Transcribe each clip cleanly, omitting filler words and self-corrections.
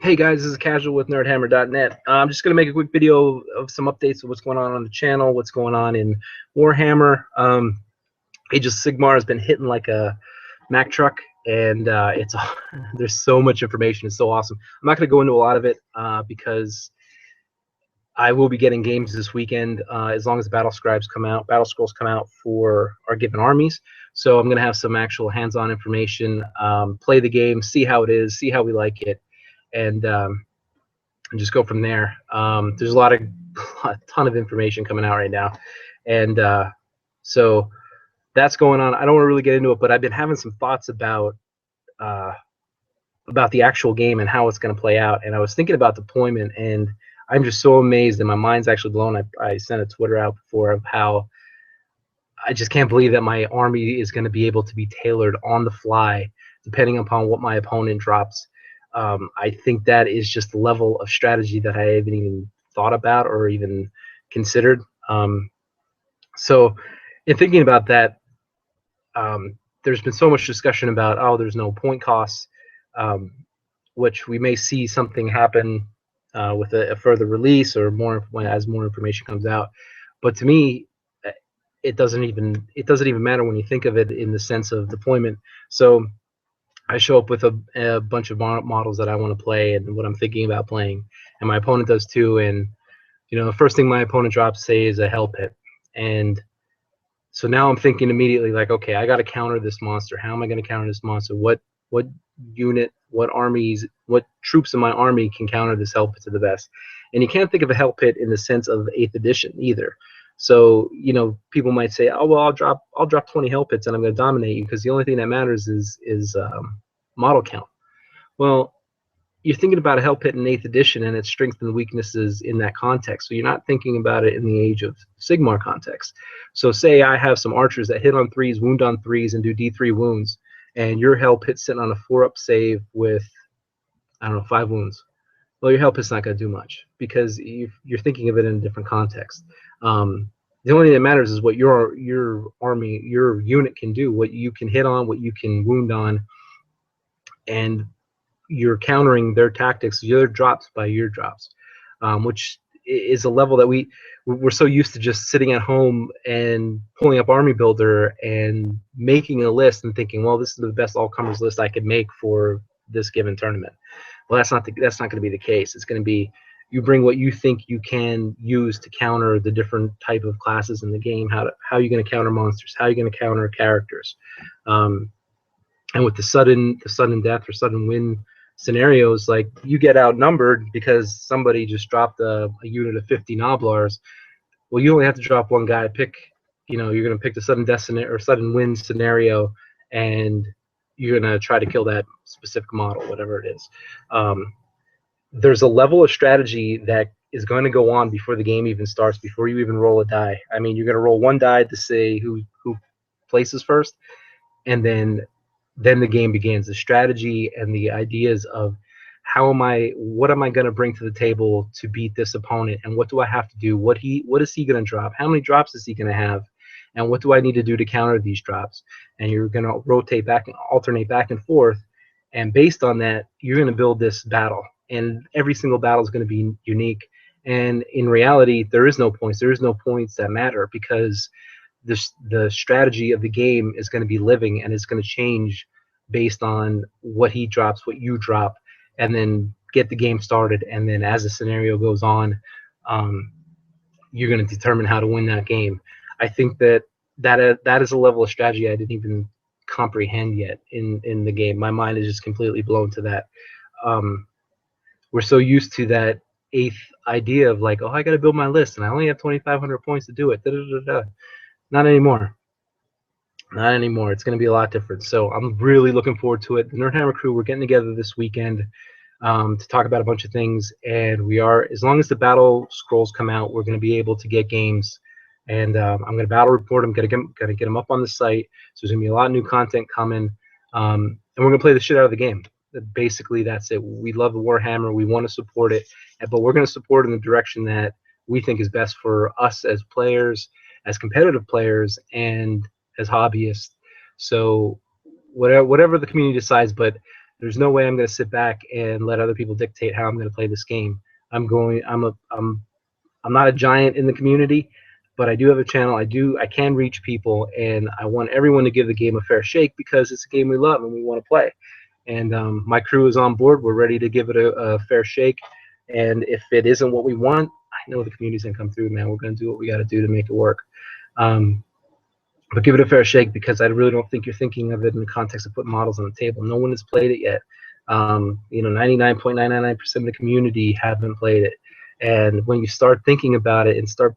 Hey guys, this is Casual with nerdhammer.net. I'm just going to make a quick video of some updates of what's going on the channel, what's going on in Warhammer. Age of Sigmar has been hitting like a Mack truck, and there's so much information. It's so awesome. I'm not going to go into a lot of it because I will be getting games this weekend as long as Battle Scrolls come out for our given armies. So I'm going to have some actual hands-on information, play the game, see how it is, see how we like it, and just go from there. There's a ton of information coming out right now, and so that's going on. I don't want to really get into it, but I've been having some thoughts uh, about the actual game and how it's going to play out. And I was thinking about deployment, and I'm just so amazed, and my mind's actually blown. I sent a Twitter out before of how I just can't believe that my army is going to be able to be tailored on the fly, depending upon what my opponent drops. I think that is just the level of strategy that I haven't even thought about or even considered. So in thinking about that, there's been so much discussion about, oh, there's no point costs, which we may see something happen with a further release or more as more information comes out. But to me, it doesn't even matter when you think of it in the sense of deployment. So I show up with a bunch of models that I want to play and what I'm thinking about playing, and my opponent does too. And the first thing my opponent drops, say, is a hell pit, and so now I'm thinking immediately, like, okay, I got to counter this monster. How am I going to counter this monster? What unit, what armies, what troops in my army can counter this hell pit to the best? And you can't think of a hell pit in the sense of 8th edition either. So people might say, oh well, I'll drop 20 hell pits and I'm going to dominate you because the only thing that matters is model count. Well, you're thinking about a hell pit in 8th edition and its strengths and weaknesses in that context. So you're not thinking about it in the Age of Sigmar context. So say I have some archers that hit on 3s, wound on 3s, and do D3 wounds, and your hell pit's sitting on a 4-up save with, I don't know, 5 wounds. Well, your hell pit's not going to do much because you're thinking of it in a different context. The only thing that matters is what your army, your unit can do, what you can hit on, what you can wound on, and you're countering their tactics, their drops by your drops, which is a level that we're so used to just sitting at home and pulling up Army Builder and making a list and thinking, well, this is the best all-comers list I could make for this given tournament. Well, that's not going to be the case. It's going to be you bring what you think you can use to counter the different type of classes in the game. How are you going to counter monsters? How are you going to counter characters? And with the sudden death or sudden win scenarios, like you get outnumbered because somebody just dropped a unit of 50 Noblars. Well, you only have to drop one guy. You're going to pick the sudden death or sudden win scenario, and you're going to try to kill that specific model, whatever it is. There's a level of strategy that is going to go on before the game even starts, before you even roll a die. I mean, you're going to roll one die to say who places first, and then the game begins. The strategy and the ideas of what am I going to bring to the table to beat this opponent, and what do I have to do? What is he going to drop? How many drops is he going to have? And what do I need to do to counter these drops? And you're going to rotate back and alternate back and forth. And based on that, you're going to build this battle. And every single battle is going to be unique. And in reality, there is no points. There is no points that matter because the strategy of the game is going to be living, and it's going to change based on what he drops, what you drop, and then get the game started. And then as the scenario goes on, you're going to determine how to win that game. I think that is a level of strategy I didn't even comprehend yet in the game. My mind is just completely blown to that. We're so used to that 8th idea of like, oh, I got to build my list, and I only have 2,500 points to do it. Da, da, da, da. Not anymore. Not anymore. It's going to be a lot different. So I'm really looking forward to it. The Nerdhammer crew, we're getting together this weekend to talk about a bunch of things, and we are, as long as the Battle Scrolls come out, we're going to be able to get games. And I'm going to battle report them, going to get them up on the site. So there's going to be a lot of new content coming, and we're going to play the shit out of the game. Basically, that's it. We love the Warhammer. We want to support it, but we're going to support it in the direction that we think is best for us as players, as competitive players, and as hobbyists. So whatever the community decides, but There's no way I'm going to sit back and let other people dictate how I'm going to play this game. I'm not a giant in the community, but I do have a channel. I can reach people, and I want everyone to give the game a fair shake because it's a game we love and we want to play. And my crew is on board. We're ready to give it a fair shake. And if it isn't what we want, I know the community's gonna come through, man. We're gonna do what we got to do to make it work. But give it a fair shake because I really don't think you're thinking of it in the context of putting models on the table. No one has played it yet. 99.999% of the community haven't played it. And when you start thinking about it and start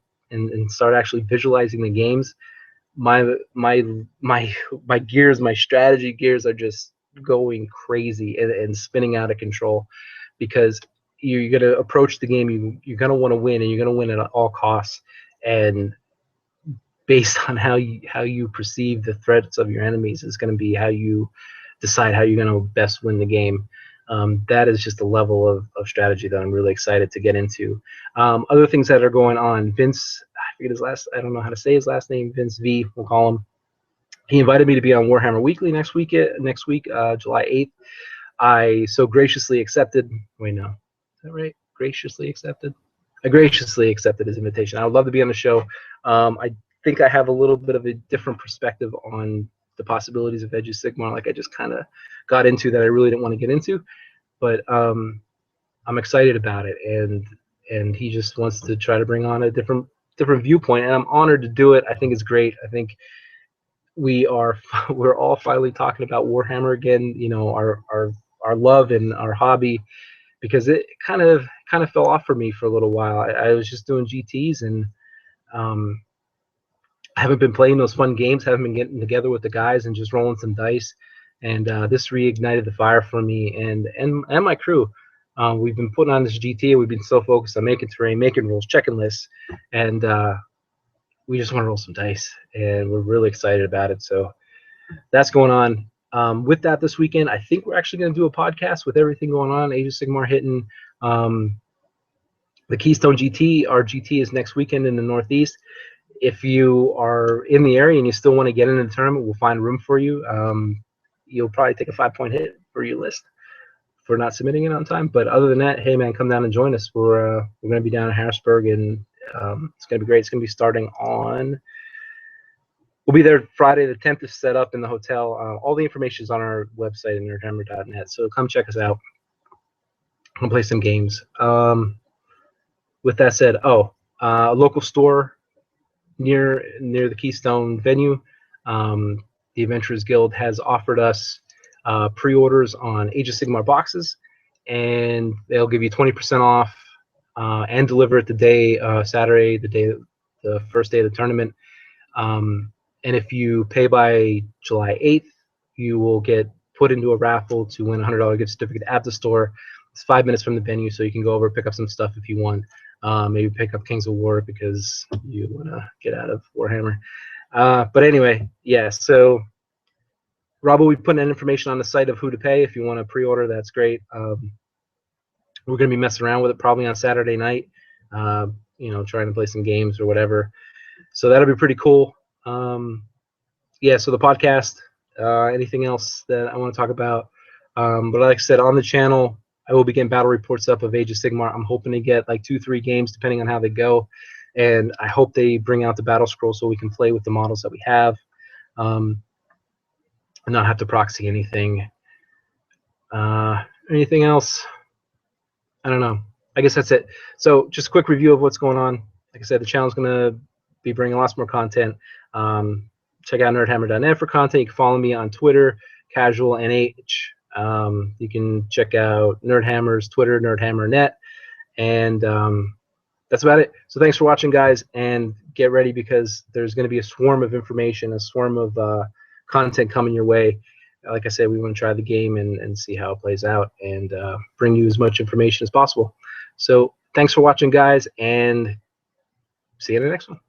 actually visualizing the games, my gears, my strategy gears are just going crazy and spinning out of control, because you're going to approach the game, you're going to want to win, and you're going to win at all costs. And based on how you perceive the threats of your enemies is going to be how you decide how you're going to best win the game. That is just a level of strategy that I'm really excited to get into. Other things that are going on, Vince, I forget his last, I don't know how to say his last name, Vince V, we'll call him. He invited me to be on Warhammer Weekly next week, July 8th. I so graciously accepted. Wait, no, is that right? Graciously accepted. I graciously accepted his invitation. I would love to be on the show. I think I have a little bit of a different perspective on the possibilities of Age of Sigmar, like I just kind of got into, that I really didn't want to get into, but I'm excited about it, and he just wants to try to bring on a different viewpoint, and I'm honored to do it. I think it's great. I think we're all finally talking about Warhammer again, our love and our hobby, because it kind of fell off for me for a little while. I was just doing GTs, and I haven't been playing those fun games, haven't been getting together with the guys and just rolling some dice, and this reignited the fire for me and my crew. We've been putting on this GT, we've been so focused on making terrain, making rules, checking lists, and we just want to roll some dice, and we're really excited about it. So that's going on. With that, this weekend, I think we're actually going to do a podcast with everything going on. Age of Sigmar hitting the Keystone GT. Our GT is next weekend in the Northeast. If you are in the area and you still want to get into the tournament, we'll find room for you. You'll probably take a 5-point hit for your list for not submitting it on time. But other than that, hey, man, come down and join us. We're going to be down in Harrisburg, and it's going to be great. It's going to be starting on – we'll be there Friday the 10th to set up in the hotel. All the information is on our website at nerdhammer.net, so come check us out. We'll play some games. With that said, a local store near the Keystone venue, the Adventurers Guild has offered us pre-orders on Age of Sigmar boxes, and they'll give you 20% off and deliver it the day Saturday, the first day of the tournament. And if you pay by July 8th, you will get put into a raffle to win a $100 gift certificate at the store. It's 5 minutes from the venue, so you can go over, pick up some stuff if you want. Maybe pick up Kings of War because you want to get out of Warhammer. But anyway, yeah, so Rob will be putting that information on the site of who to pay. If you want to pre-order, that's great. We're going to be messing around with it probably on Saturday night, trying to play some games or whatever. So that'll be pretty cool. Yeah, so the podcast, anything else that I want to talk about? But like I said, on the channel, I will be getting battle reports up of Age of Sigmar. I'm hoping to get like 2-3 games depending on how they go, and I hope they bring out the battle scroll so we can play with the models that we have, and not have to proxy anything. Anything else? I don't know. I guess that's it. So just a quick review of what's going on. Like I said, the channel's going to be bringing lots more content. Check out nerdhammer.net for content. You can follow me on Twitter, casualnh. You can check out Nerdhammer's Twitter, nerdhammer.net, and that's about it. So thanks for watching, guys, and get ready because there's going to be a swarm of information, a swarm of content coming your way. Like I said, we want to try the game and see how it plays out, and bring you as much information as possible. So thanks for watching, guys, and see you in the next one.